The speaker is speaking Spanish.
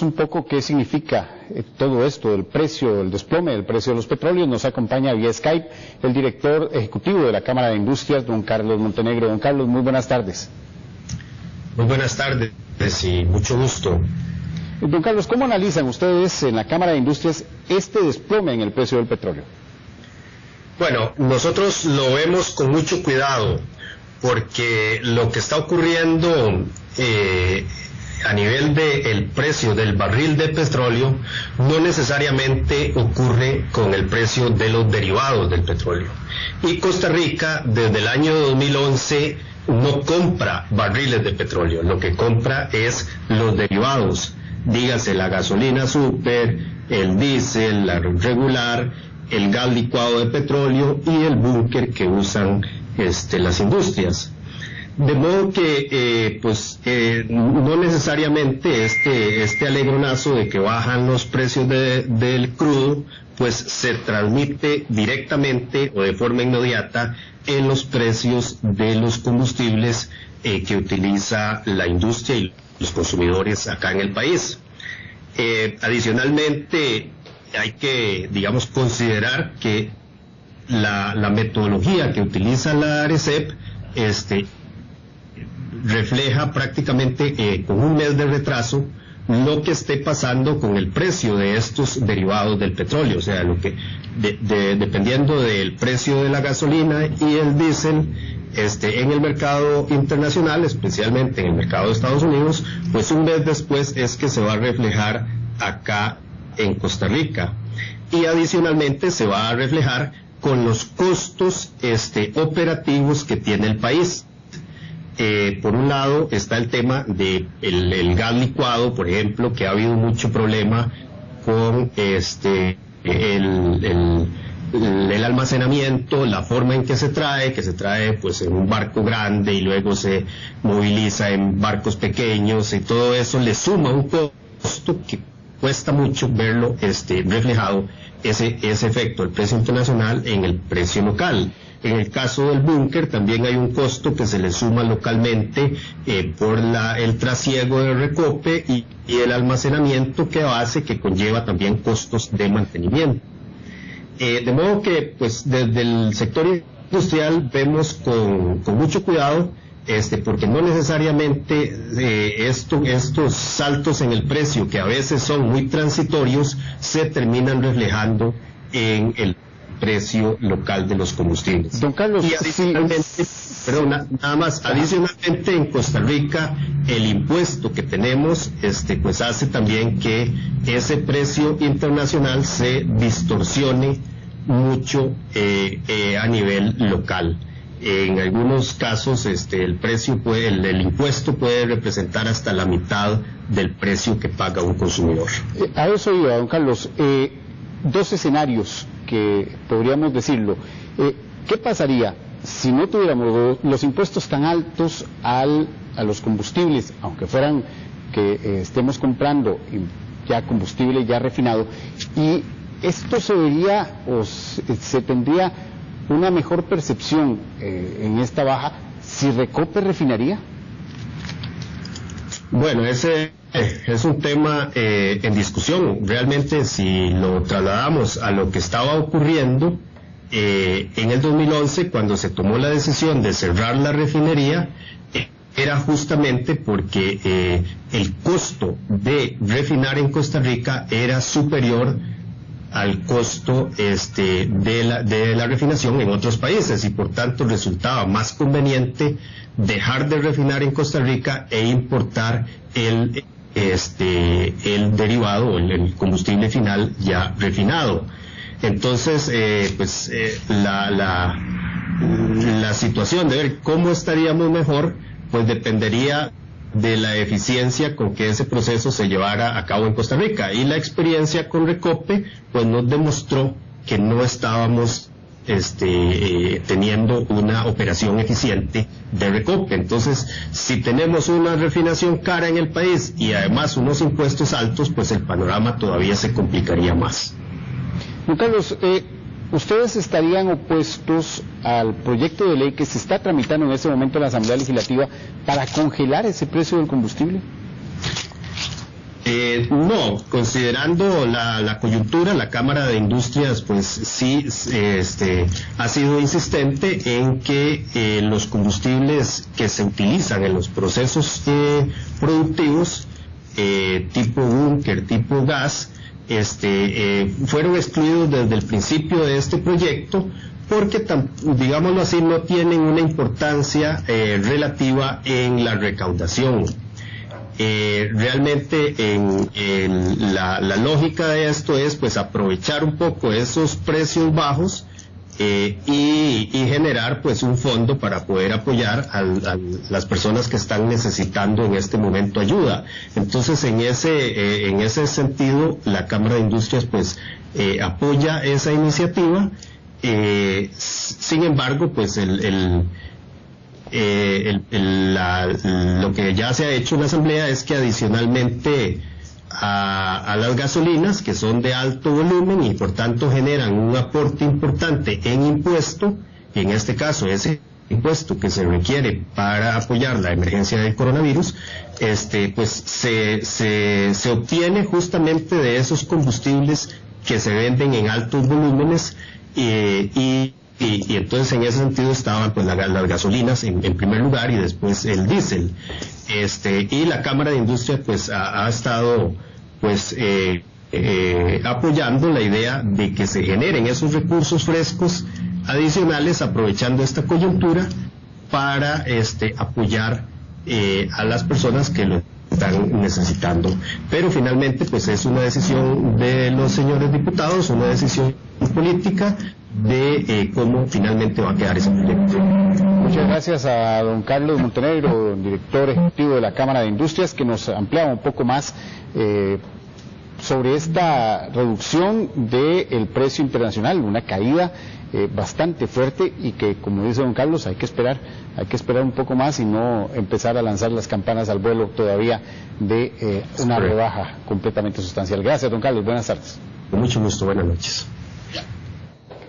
un poco qué significa todo esto, el precio, el desplome del precio de los petróleos. Nos acompaña vía Skype el director ejecutivo de la Cámara de Industrias, don Carlos Montenegro. Don Carlos, muy buenas tardes. Muy buenas tardes y mucho gusto. Don Carlos, ¿cómo analizan ustedes en la Cámara de Industrias este desplome en el precio del petróleo? Bueno, nosotros lo vemos con mucho cuidado porque lo que está ocurriendo a nivel del precio del barril de petróleo no necesariamente ocurre con el precio de los derivados del petróleo. Y Costa Rica desde el año 2011 no compra barriles de petróleo, lo que compra es los derivados, dígase la gasolina super, el diésel, la regular, el gas licuado de petróleo y el búnker que usan las industrias. De modo que no necesariamente este alegronazo de que bajan los precios del crudo pues se transmite directamente o de forma inmediata en los precios de los combustibles que utiliza la industria y los consumidores acá en el país. Adicionalmente hay que, considerar que la metodología que utiliza la ARECEP refleja prácticamente con un mes de retraso lo que esté pasando con el precio de estos derivados del petróleo, o sea, lo que dependiendo del precio de la gasolina y el diésel en el mercado internacional, especialmente en el mercado de Estados Unidos, pues un mes después es que se va a reflejar acá en Costa Rica, y adicionalmente se va a reflejar con los costos operativos que tiene el país. Por un lado está el tema de el gas licuado, por ejemplo, que ha habido mucho problema con el almacenamiento, la forma en que se trae pues en un barco grande y luego se moviliza en barcos pequeños, y todo eso le suma un costo que cuesta mucho verlo reflejado ese efecto, el precio internacional en el precio local. En el caso del búnker también hay un costo que se le suma localmente por el trasiego de recope y el almacenamiento que conlleva también costos de mantenimiento. De modo que pues desde el sector industrial vemos con mucho cuidado porque no necesariamente estos saltos en el precio, que a veces son muy transitorios, se terminan reflejando en el precio local de los combustibles. Don Carlos, y adicionalmente, adicionalmente en Costa Rica el impuesto que tenemos pues hace también que ese precio internacional se distorsione mucho a nivel local. En algunos casos el precio el impuesto puede representar hasta la mitad del precio que paga un consumidor. A eso iba, don Carlos. Dos escenarios que podríamos decirlo. ¿Qué pasaría si no tuviéramos los impuestos tan altos a los combustibles, aunque fueran que estemos comprando ya combustible ya refinado, y esto se vería o se tendría una mejor percepción en esta baja si Recope refinaría? Bueno, ese es un tema en discusión. Realmente, si lo trasladamos a lo que estaba ocurriendo en el 2011, cuando se tomó la decisión de cerrar la refinería, era justamente porque el costo de refinar en Costa Rica era superior al costo de la refinación en otros países, y por tanto resultaba más conveniente dejar de refinar en Costa Rica e importar el derivado, el combustible final ya refinado. Entonces, la situación de ver cómo estaríamos mejor, pues dependería de la eficiencia con que ese proceso se llevara a cabo en Costa Rica, y la experiencia con Recope pues nos demostró que no estábamos teniendo una operación eficiente de Recope. Entonces, si tenemos una refinación cara en el país y además unos impuestos altos, pues el panorama todavía se complicaría más. Don Carlos, ¿ustedes estarían opuestos al proyecto de ley que se está tramitando en este momento en la Asamblea Legislativa para congelar ese precio del combustible? No, considerando la coyuntura, la Cámara de Industrias pues sí ha sido insistente en que los combustibles que se utilizan en los procesos productivos, tipo búnker, tipo gas, fueron excluidos desde el principio de este proyecto porque, digámoslo así, no tienen una importancia relativa en la recaudación. Realmente la lógica de esto es pues aprovechar un poco esos precios bajos y generar pues un fondo para poder apoyar a las personas que están necesitando en este momento ayuda. Entonces en ese sentido la Cámara de Industrias pues apoya esa iniciativa. Sin embargo pues lo que ya se ha hecho en la Asamblea es que adicionalmente a las gasolinas, que son de alto volumen y por tanto generan un aporte importante en impuesto, y en este caso ese impuesto que se requiere para apoyar la emergencia del coronavirus, pues se obtiene justamente de esos combustibles que se venden en altos volúmenes y entonces en ese sentido estaban pues las gasolinas en primer lugar y después el diésel. Y la Cámara de Industria pues ha estado pues apoyando la idea de que se generen esos recursos frescos adicionales aprovechando esta coyuntura para apoyar a las personas que lo están necesitando. Pero finalmente pues es una decisión de los señores diputados, una decisión política de cómo finalmente va a quedar ese proyecto. Muchas gracias a don Carlos Montenegro, director ejecutivo de la Cámara de Industrias, que nos ampliaba un poco más sobre esta reducción del precio internacional, una caída bastante fuerte y que, como dice don Carlos, hay que esperar un poco más y no empezar a lanzar las campanas al vuelo todavía de una rebaja completamente sustancial. Gracias, don Carlos, buenas tardes. Con mucho gusto, buenas noches.